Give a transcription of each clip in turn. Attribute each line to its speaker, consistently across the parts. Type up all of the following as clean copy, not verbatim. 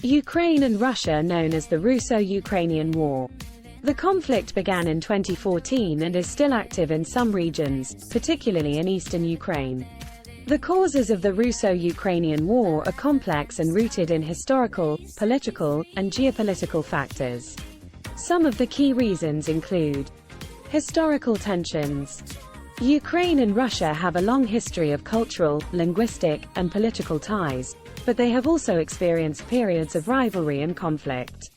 Speaker 1: Ukraine and Russia, known as the Russo-Ukrainian War. The conflict began in 2014 and is still active in some regions, particularly in eastern Ukraine. The causes of the Russo-Ukrainian War are complex and rooted in historical, political, and geopolitical factors. Some of the key reasons include historical tensions. Ukraine and Russia have a long history of cultural, linguistic, and political ties, but they have also experienced periods of rivalry and conflict.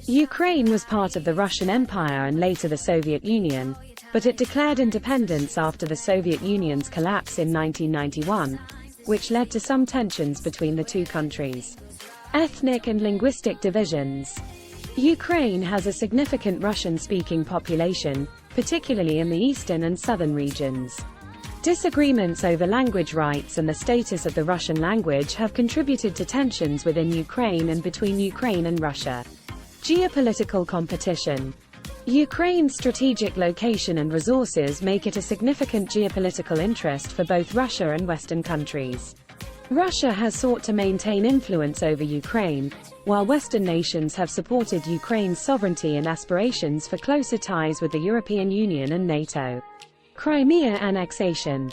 Speaker 1: Ukraine was part of the Russian Empire and later the Soviet Union, but it declared independence after the Soviet Union's collapse in 1991, which led to some tensions between the two countries. Ethnic and linguistic divisions. Ukraine has a significant Russian-speaking population, particularly in the eastern and southern regions. Disagreements over language rights and the status of the Russian language have contributed to tensions within Ukraine and between Ukraine and Russia. Geopolitical competition. Ukraine's strategic location and resources make it a significant geopolitical interest for both Russia and Western countries. Russia has sought to maintain influence over Ukraine, while Western nations have supported Ukraine's sovereignty and aspirations for closer ties with the European Union and NATO. Crimea annexation.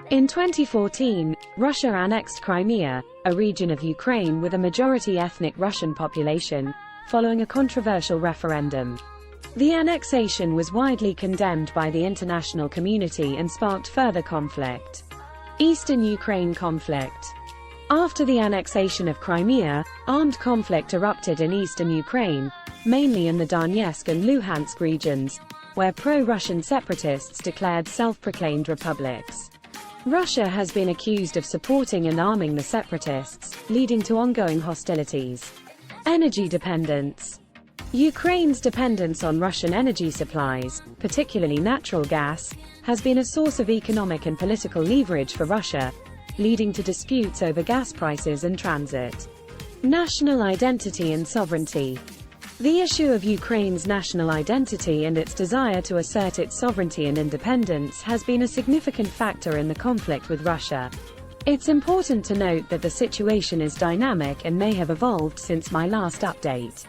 Speaker 1: In 2014, Russia annexed Crimea, a region of Ukraine with a majority ethnic Russian population, following a controversial referendum. The annexation was widely condemned by the international community and sparked further conflict. Eastern Ukraine conflict. After the annexation of Crimea, armed conflict erupted in eastern Ukraine, mainly in the Donetsk and Luhansk regions, where pro-Russian separatists declared self-proclaimed republics. Russia has been accused of supporting and arming the separatists, leading to ongoing hostilities. Energy dependence. Ukraine's dependence on Russian energy supplies, particularly natural gas, has been a source of economic and political leverage for Russia, leading to disputes over gas prices and transit. National identity and sovereignty. The issue of Ukraine's national identity and its desire to assert its sovereignty and independence has been a significant factor in the conflict with Russia. It's important to note that the situation is dynamic and may have evolved since my last update.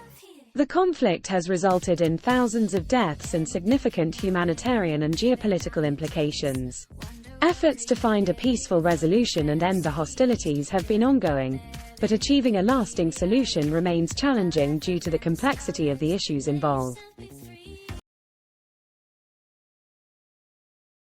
Speaker 1: The conflict has resulted in thousands of deaths and significant humanitarian and geopolitical implications. Efforts to find a peaceful resolution and end the hostilities have been ongoing, but achieving a lasting solution remains challenging due to the complexity of the issues involved.